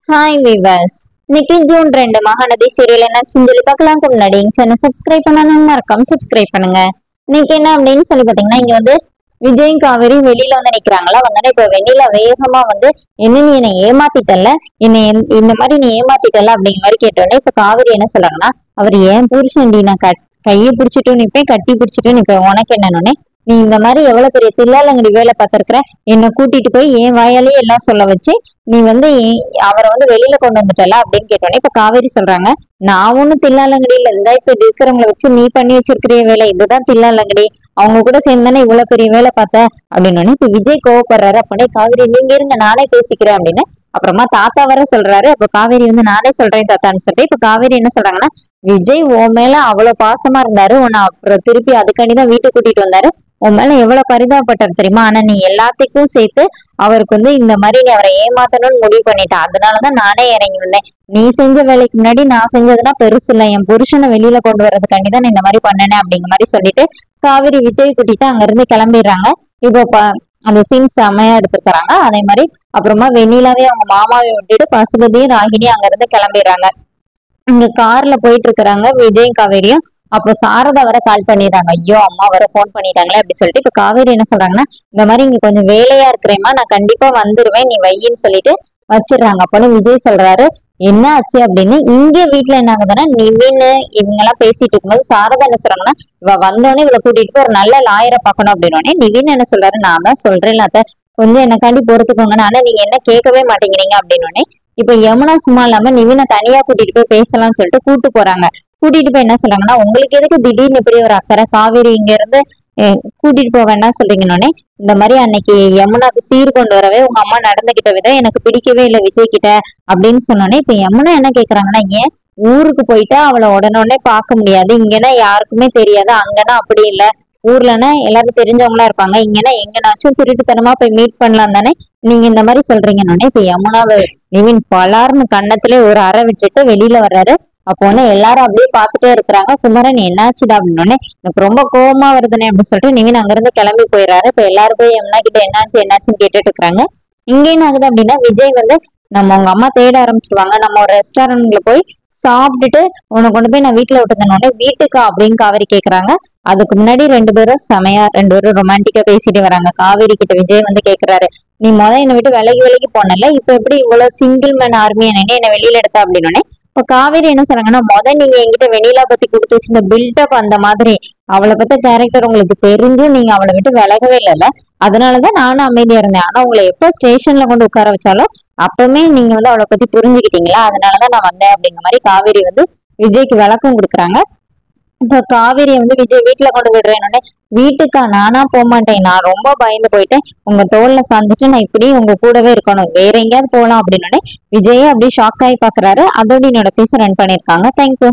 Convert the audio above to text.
Hi viewers. இன்னைக்கு June 2 Mahanadi serial என்னாச்சுன்னு சொல்லி பார்க்கலாம்க்கு முன்னாடி சேனல் சப்ஸ்கிரைப் பண்ணாலும் மறக்காம சப்ஸ்கிரைப் பண்ணுங்க. இன்னைக்கு என்ன அப்படின்னு சொல்லி பாத்தீங்கன்னா, இங்க வந்து விஜயும் காவேரி வெளியில வந்து நிக்கிறாங்களா. வந்தோடனே இப்ப வெண்ணிலா வேகமா வந்து என்ன நீ என்னை ஏமாத்திட்டல, என்னை இந்த மாதிரி நீ ஏமாத்திட்டல அப்படிங்கிற மாதிரி கேட்டோடனே இப்ப காவேரி என்ன சொல்றாங்கன்னா, அவர் ஏன் புருஷன்டி, நான் கையை பிடிச்சிட்டு நிப்பேன், கட்டி பிடிச்சிட்டு நிப்பேன், உனக்கு என்னன்னு நீ இந்த மாதிரி எவ்வளவு பெரிய தில்லாலங்கடி வேலை பார்த்திருக்கிற, என்னை கூட்டிட்டு போய் என் வாயாலேயே எல்லாம் சொல்ல வச்சு நீ வந்து அவரை வந்து வெளியில கொண்டு வந்துட்டல அப்படின்னு கேட்டோன்னே இப்ப காவேரி சொல்றாங்க, நான் ஒண்ணும் தில்லாலங்கடியில இருந்தா இப்ப இருக்கிறவங்களை வச்சு நீ பண்ணி வச்சிருக்கிற வேலை இதுதான் தில்லாலங்கடி, அவங்க கூட சேர்ந்தானே இவ்வளவு பெரிய வேலை பார்த்த அப்படின்னு. இப்ப விஜய் கோவப்படுறாரு. அப்படியே காவேரி நீங்க இருங்க நானே பேசிக்கிறேன் அப்படின்னு. அப்புறமா தாத்தா வர சொல்றாரு. அப்ப காவேரி வந்து நானே சொல்றேன் தாத்தான்னு சொல்லிட்டு இப்ப காவேரி என்ன சொல்றாங்கன்னா, விஜய் உன் மேல அவ்வளவு பாசமா இருந்தாரு, உன்னை அப்புறம் திருப்பி அதுக்காண்டிதான் வீட்டுக்கு கூட்டிட்டு வந்தாரு, உன் மேல எவ்வளவு பரிதாபப்பட்டாரு தெரியுமா, ஆனா நீ எல்லாத்துக்கும் சேர்த்து அவருக்கு வந்து இந்த மாதிரி நீ அவரை ஏமாத்தணும்னு முடிவு பண்ணிட்ட, அதனாலதான் நானே இறங்கி வந்தேன், நீ செஞ்ச வேலைக்கு முன்னாடி நான் செஞ்சதுன்னா பெருசு இல்ல, என் புருஷனை வெளியில கொண்டு வர்றதுக்காண்டிதான் நான் இந்த மாதிரி பண்ணனேன் அப்படிங்கிற மாதிரி சொல்லிட்டு காவிரி விஜய் கூட்டிட்டு அங்க இருந்து கிளம்பிடுறாங்க. இப்போ அந்த சீன் செமையா எடுத்துக்கிறாங்க. அதே மாதிரி அப்புறமா வெண்ணிலாவே அவங்க மாமாவை விட்டுட்டு பசுபதியும் ராகினியும் அங்க இருந்து கிளம்பிடுறாங்க. இங்க கார்ல போயிட்டு இருக்கிறாங்க விஜயும் காவேரியும். அப்போ சாரதா வர கால் பண்ணிடுறாங்க. ஐயோ அம்மா வர போன் பண்ணிட்டாங்களே அப்படி சொல்லிட்டு இப்ப காவேரி என்ன சொல்றாங்கன்னா, இந்த மாதிரி இங்க கொஞ்சம் வேலையா இருக்கிறேம்மா, நான் கண்டிப்பா வந்துருவேன், நீ வையின்னு சொல்லிட்டு வச்சிடுறாங்க. அப்போன்னு விஜய் சொல்றாரு, என்ன ஆச்சு அப்படின்னு. இங்க வீட்டுல என்ன ஆகுதுன்னா, நிவின் இவங்க எல்லாம் பேசிட்டு இருக்கும்போது சாரதா என்ன சொல்றாங்கன்னா, இவ வந்தோடனே இவளை கூட்டிட்டு போய் ஒரு நல்ல லாயரை பார்க்கணும் அப்படின்னு. நிவின் என்ன சொல்றாரு, நான் தான் சொல்றேன் அத்த, கொஞ்சம் என்னக்காண்டி பொறுத்துக்கோங்கன்னு, ஆனா நீங்க என்ன கேட்கவே மாட்டேங்கிறீங்க அப்படின்னு. இப்ப யமுனா சும்மா இல்லாம நிவினை தனியா கூட்டிட்டு போய் பேசலாம்னு சொல்லிட்டு கூட்டு போறாங்க. கூட்டிட்டு போய் என்ன சொல்றாங்கன்னா, உங்களுக்கு எதுக்கு திடீர்னு இப்படி ஒரு அக்கறை, காவேரி இங்க இருந்து கூட்டிட்டு போக வேண்டாம் சொல்றீங்கன்னொடனே, இந்த மாதிரி அன்னைக்கு யமுனாக்கு சீர் கொண்டு வரவே உங்க அம்மா நடந்துகிட்ட விதம் எனக்கு பிடிக்கவே இல்லை விஜய் கிட்ட அப்படின்னு சொன்னோன்னே இப்ப யமுனா என்ன கேக்குறாங்கன்னா, ஏன் ஊருக்கு போயிட்டா அவளை உடனே பார்க்க முடியாது, இங்கன்னா யாருக்குமே தெரியாது, அங்கன்னா அப்படி இல்லை, ஊர்லன்னா எல்லாரும் தெரிஞ்சவங்களா இருப்பாங்க, இங்கன்னா எங்கனாச்சும் திருட்டுத்தனமா போய் மீட் பண்ணலாம் தானே நீங்க இந்த மாதிரி சொல்றீங்கன்னொடனே இப்ப யமுனாவை நிவின் பலார்னு கண்ணத்திலே ஒரு அறை விட்டுட்டு வெளியில வர்றாரு. அப்போ ஒண்ணு எல்லாரும் அப்படியே பாத்துட்டே இருக்கிறாங்க. குமரன் என்னாச்சுடா அப்படின்னு, எனக்கு ரொம்ப கோவமா வருதுனே அப்படின்னு சொல்லிட்டு நிவின் அங்கிருந்து கிளம்பி போயிடுறாரு. இப்ப எல்லாரும் போய் யமுனா கிட்ட என்னாச்சுன்னு கேட்டுட்டு இருக்கிறாங்க. இங்க என்ன ஆகுது அப்படின்னா, விஜய் வந்து நம்ம உங்க அம்மா தேட ஆரம்பிச்சிருவாங்க, நம்ம ஒரு ரெஸ்டாரண்ட்ல போய் சாப்பிட்டுட்டு உன்னை கொண்டு போய் நான் வீட்டுல விட்டுருந்தோடனே வீட்டுக்கா அப்படின்னு காவேரி கேக்குறாங்க. அதுக்கு முன்னாடி ரெண்டு பேரும் ரொமான்டிக்கா பேசிட்டு வராங்க. காவேரி கிட்ட விஜய் வந்து கேக்குறாரு, நீ என்னை விட்டு விலகி போனல, இப்ப எப்படி இவ்வளவு சிங்கிள் மேன் ஆர்மி என்ன வெளியில எடுத்த அப்படின்னு. இப்ப காவேரி என்ன சொல்றாங்கன்னா, நீங்க என்கிட்ட வெண்ணிலா பத்தி கொடுத்து வச்சு இந்த பில்டப் அந்த மாதிரி அவளை பத்த கேரக்டர் உங்களுக்கு தெரிஞ்சும் நீங்க அவளை விட்டு விலகவே இல்லைல்ல, அதனாலதான் நானும் அமைதியா இருந்தேன், ஆனா உங்களை எப்ப ஸ்டேஷன்ல கொண்டு உட்கார வச்சாலும் அப்பவுமே நீங்க வந்து அவளை பத்தி புரிஞ்சுக்கிட்டீங்களா, அதனாலதான் நான் வந்தேன் அப்படிங்கிற மாதிரி காவேரி வந்து விஜய்க்கு விளக்கம் கொடுக்குறாங்க. இப்ப காவேரியை வந்து விஜய் வீட்டுல கொண்டு விடுறேன்னு, வீட்டுக்கா, நானா போகமாட்டேன், நான் ரொம்ப பயந்து போயிட்டேன், உங்க தோல்ல சாஞ்சிட்டு நான் இப்படி உங்க கூடவே இருக்கணும், வேற எங்கேயாவது போகலாம் அப்படின்னு விஜயே அப்படியே ஷாக் ஆகி பாக்குறாரு. அதோட என்னோட பீஸ் ரன் பண்ணிருக்காங்க. தேங்க்யூ.